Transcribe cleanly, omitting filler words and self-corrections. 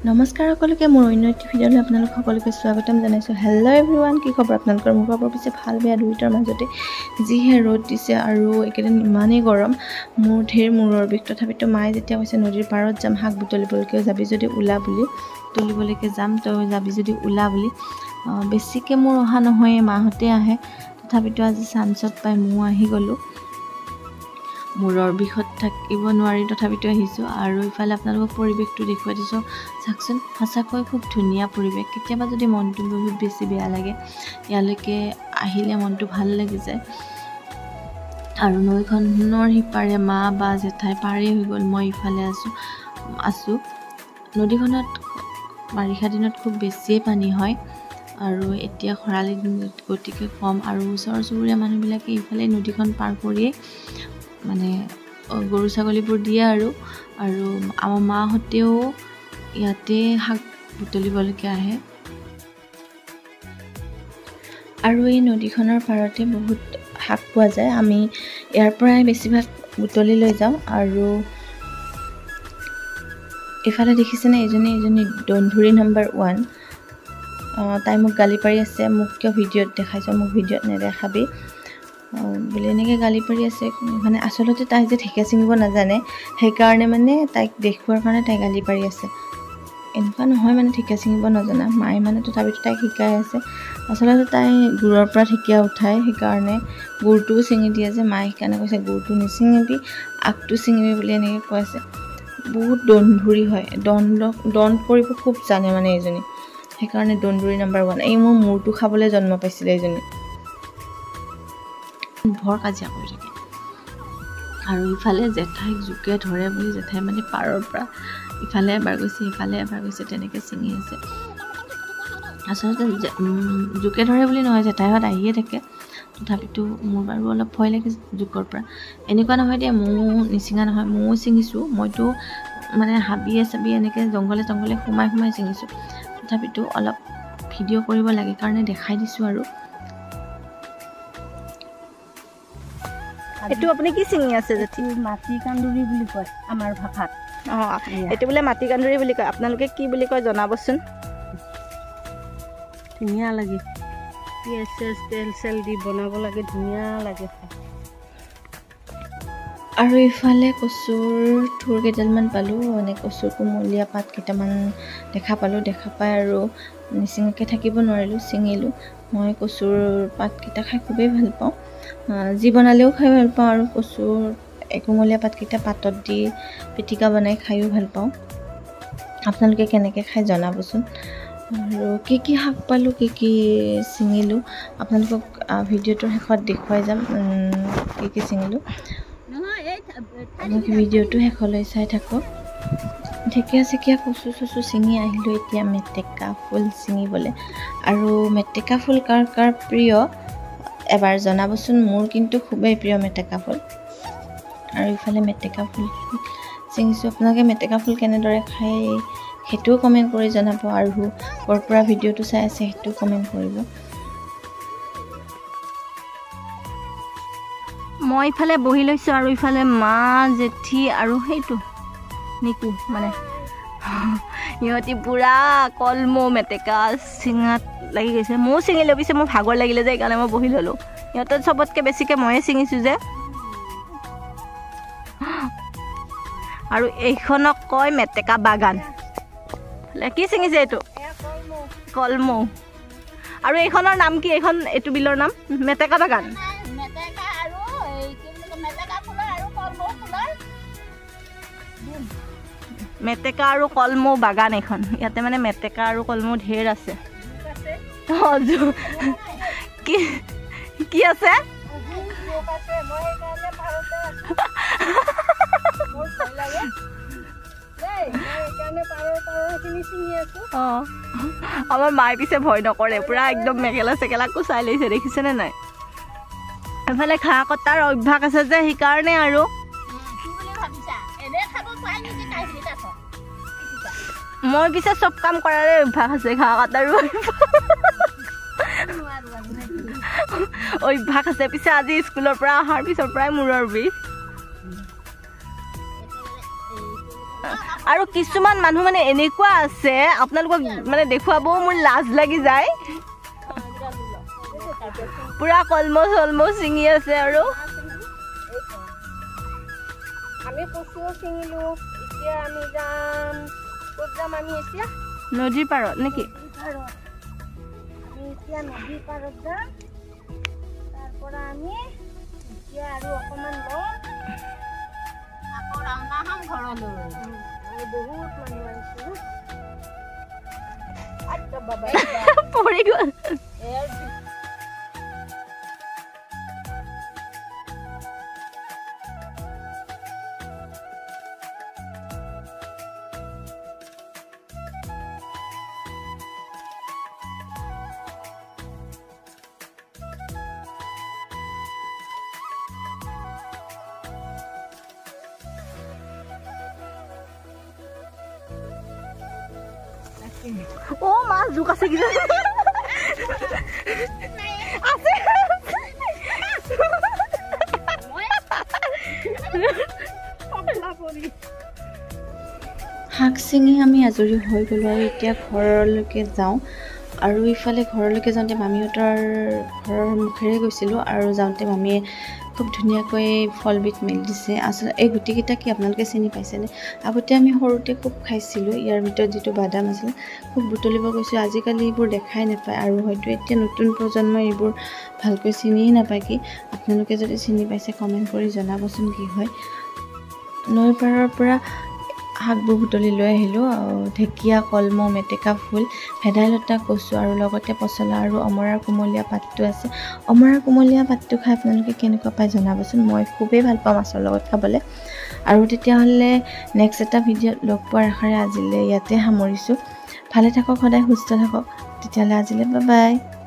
নমস্কাৰ সকলোকে মোৰ অন্য এটি ভিডিঅ'লৈ আপোনালোক সকলোকে স্বাগতম জনাইছোঁ। হেল্ল' এভৰিৱান, কি খবৰ আপোনালোকৰ? মোৰ খবৰ পিছে ভাল বেয়া দুয়োটাৰ মাজতে যিহে ৰ'দ দিছে আৰু এইকেইদিন ইমানেই গৰম, মোৰ ঢেৰ মূৰৰ বিষ। তথাপিতো মায়ে যেতিয়া কৈছে নদীৰ পাৰত যাম শাক বুটলিবলৈকে যাবি যদি ওলা বুলি, তুলিবলৈকে যাম, তই যাবি যদি ওলা বুলি। বেছিকৈ মোৰ অহা নহয়, মাহঁতে আহে। তথাপিতো আজি চান্সত পাই ময়ো আহি গ'লোঁ। মূৰৰ বিষত থাকিব নোৱাৰি তথাপিতো আহিছোঁ। আৰু ইফালে আপোনালোকক পৰিৱেশটো দেখুৱাই দিছোঁ, চাওকচোন। সঁচাকৈ খুব ধুনীয়া পৰিৱেশ। কেতিয়াবা যদি মনটো বহুত বেছি বেয়া লাগে, ইয়ালৈকে আহিলে মনটো ভাল লাগি যায়। আৰু নৈখনৰ সিপাৰে মা বা জেঠাই পাৰেই হৈ গ'ল, মই ইফালে আছোঁ। নদীখনত বাৰিষা দিনত খুব বেছিয়ে পানী হয় আৰু এতিয়া খৰালি দিনত গতিকে কম। আৰু ওচৰ চুবুৰীয়া মানুহবিলাকে ইফালে নদীখন পাৰ কৰিয়েই মানে গৰু ছাগলীবোৰ দিয়ে আৰু আমাৰ মাহঁতেও ইয়াতে শাক বুটলিবলৈকে আহে। আৰু এই নদীখনৰ পাৰতে বহুত শাক পোৱা যায়। আমি ইয়াৰ পৰাই বেছিভাগ বুটলি লৈ যাওঁ। আৰু ইফালে দেখিছেনে, এজনী দন্ধুৰী নম্বৰ 1, তাই মোক গালি পাৰি আছে, মোক কিয় ভিডিঅ'ত দেখাইছ, মোক ভিডিঅ'ত নেদেখাবি বুলি এনেকৈ গালি পাৰি আছে। মানে আচলতে তাই যে ঢেকীয়া ছিঙিব নাজানে, সেইকাৰণে মানে তাইক দেখুৱাৰ কাৰণে তাই গালি পাৰি আছে। এনেকুৱা নহয় মানে ঢেকীয়া ছিঙিব নজনা, মায়ে মানে তথাপিতো তাইক শিকাই আছে। আচলতে তাই গুৰৰ পৰা ঢেকীয়া উঠায়, সেইকাৰণে গুৰটোও ছিঙি দিয়ে যে, মায়ে সেইকাৰণে কৈছে গুৰটো নিছিঙিবি, আগটো ছিঙিবি বুলি এনেকৈ কৈ আছে। বহুত দন্ধুৰী হয়, দণ্ড কৰিব খুব জানে মানে এইজনী, সেইকাৰণে দন্ধুৰী নম্বৰ 1। এই মোৰ মূৰটো খাবলৈ জন্ম পাইছিলে এইজনী, ভৰ কাজিয়া কৰি থাকে। আৰু ইফালে জেঠাইক জোকে ধৰে বুলি জেঠাই মানে পাৰৰ পৰা ইফালে এবাৰ গৈছে, ইফালে এবাৰ গৈছে, তেনেকৈ ছিঙি আছে। আচলতে জোকে ধৰে বুলি নহয়, জেঠাইহঁত আহিয়ে থাকে। তথাপিতো মোৰ বাৰু অলপ ভয় লাগে জোকৰ পৰা। এনেকুৱা নহয় দেই, ময়ো নিচিঙা নহয়, ময়ো ছিঙিছোঁ। মইতো মানে হাবিয়ে চাবিয়ে এনেকৈ জংঘলে সোমাই ছিঙিছোঁ। তথাপিতো অলপ ভিডিঅ' কৰিব লাগে কাৰণে দেখাই দিছোঁ। আৰু এইটো আপুনি কি ছিঙি আছে? জেঠি মাটি কান্দুৰি বুলি কয় আমাৰ ভাষাত। এইটো বোলে মাটি কান্দুৰি বুলি কয়, আপোনালোকে কি বুলি কয় জনাবচোন। ধুনীয়া লাগে, পিঁয়াজ চিয়াজ তেল চেল দি বনাব লাগে, ধুনীয়া লাগে খাই। আৰু ইফালে কচুৰ থুৰ কেইডালমান পালোঁ, মানে কচুৰ কোমলীয়া পাত কেইটামান দেখা পাই আৰু নিচিঙাকৈ থাকিব নোৱাৰিলোঁ, ছিঙিলোঁ। মই কচুৰ পাতকেইটা খাই খুবেই ভাল পাওঁ, যি বনালেও খাই ভাল পাওঁ। আৰু কচুৰ কোমলীয়া পাতকেইটা পাতত দি পিটিকা বনাই খায়ো ভাল পাওঁ। আপোনালোকে কেনেকৈ খাই জনাবচোন। আৰু কি শাক পালোঁ, কি ছিঙিলোঁ আপোনালোকক ভিডিঅ'টোৰ শেষত দেখুৱাই যাম, কি ছিঙিলোঁ। আপোনালোকে ভিডিঅ'টো শেষলৈ চাই থাকক। ঢেকীয়া চেকীয়া কচু চচু ছিঙি আহিলোঁ এতিয়া মেটেকা ফুল ছিঙিবলৈ। আৰু মেটেকা ফুল কাৰ প্ৰিয় এবাৰ জনাবচোন। মোৰ কিন্তু খুবেই প্ৰিয় মেটেকা ফুল। আৰু ইফালে মেটেকা ফুল ছিঙিছোঁ। আপোনালোকে মেটেকা ফুল কেনেদৰে খায় সেইটোও কমেণ্ট কৰি জনাব, আৰু ক'ৰ পৰা ভিডিঅ'টো চাই আছে সেইটোও কমেণ্ট কৰিব। মই ইফালে বহি লৈছোঁ আৰু ইফালে মা জেঠি আৰু সেইটো নিকু মানে সিহঁতি পূৰা কলমৌ মেটেকা ছিঙাত লাগি গৈছে। ময়ো ছিঙি লৈ পিছে মোৰ ভাগৰ লাগিলে যে, সেইকাৰণে মই বহি ল'লোঁ। সিহঁতৰ চবতকৈ বেছিকৈ ময়ে ছিঙিছোঁ যে। আৰু এইখনক কয় মেটেকা বাগান। কি ছিঙিছে এইটো? কলমৌ। আৰু এইখনৰ নাম কি? এইটো বিলৰ নাম মেটেকা বাগান। মেটেকা আৰু কলমৌ বাগান এইখন। ইয়াতে মানে মেটেকা আৰু কলমৌ ঢেৰ আছে। কি আছে? আমাৰ মায়ে পিছে ভয় নকৰে, পুৰা একদম মেখেলা চেকেলা কুচাই লৈছে, দেখিছেনে নাই? এফালে ঘাঁহ কটাৰ অভ্যাস আছে যে, সেইকাৰণে। আৰু মই পিছে চব কাম কৰাৰে অভ্যাস আছে, ঘাঁহ কটাৰো অভ্যাস আছে। পিছে আজি স্কুলৰ পৰা অহাৰ পিছৰ পৰাই মূৰৰ বিষ। আৰু কিছুমান মানুহ মানে এনেকুৱা আছে আপোনালোকক মানে দেখুৱাবও মোৰ লাজ লাগি যায় পুৰা কলমৌ চলমৌ ছিঙি আছে আৰু আমি কচুও ছিঙিলো এতিয়া আমি যাম ক'ত যাম আমি এতিয়া নদীৰ পাৰত নেকি আমি এতিয়া নদীৰ পাৰত যাম তাৰপৰা আমি এতিয়া আৰু অকণমান লওঁ আকৌ ৰাওনা হ'ম ঘৰলৈ আৰু বহুত মানুহ আহিছোঁ পৰি গ'ল Oh, mas juga segitu. Asik. শাক চিঙি আমি আজৰি হৈ গ'লোঁ আৰু এতিয়া ঘৰলৈকে যাওঁ আৰু ইফালে ঘৰলৈকে যাওঁতে মামীহঁতৰ ঘৰৰ মুখেৰে গৈছিলোঁ আৰু যাওঁতে মামীয়ে খুব ধুনীয়াকৈ ফলবিধ মেলি দিছে আচলতে এই গুটিকেইটা কি আপোনালোকে চিনি পাইছেনে আগতে আমি সৰুতে খুব খাইছিলোঁ ইয়াৰ ভিতৰত যিটো বাদাম আছিল খুব বুটলিব গৈছোঁ আজিকালি এইবোৰ দেখাই নাপায় আৰু হয়তো এতিয়া নতুন প্ৰজন্মই এইবোৰ ভালকৈ চিনিয়ে নাপায় কি আপোনালোকে যদি চিনি পাইছে কমেণ্ট কৰি জনাবচোন কি হয় নৈ পাৰৰ পৰা শাকবোৰ বুটলি লৈ আহিলোঁ ঢেকীয়া কলমৌ মেটেকা ফুল ভেদাইলতা কচু আৰু লগতে পচলা আৰু অমৰাৰ কুমলীয়া পাতটো আছে অমৰাৰ কুমলীয়া পাতটো খাই আপোনালোকে কেনেকুৱা পায় জনাবচোন মই খুবেই ভাল পাওঁ মাছৰ লগত খাবলৈ আৰু তেতিয়াহ'লে নেক্সট এটা ভিডিঅ'ত লগ পোৱাৰ আশাৰে আজিলৈ ইয়াতে সামৰিছোঁ ভালে থাকক সদায় সুস্থ থাকক তেতিয়াহ'লে আজিলৈ বাই বাই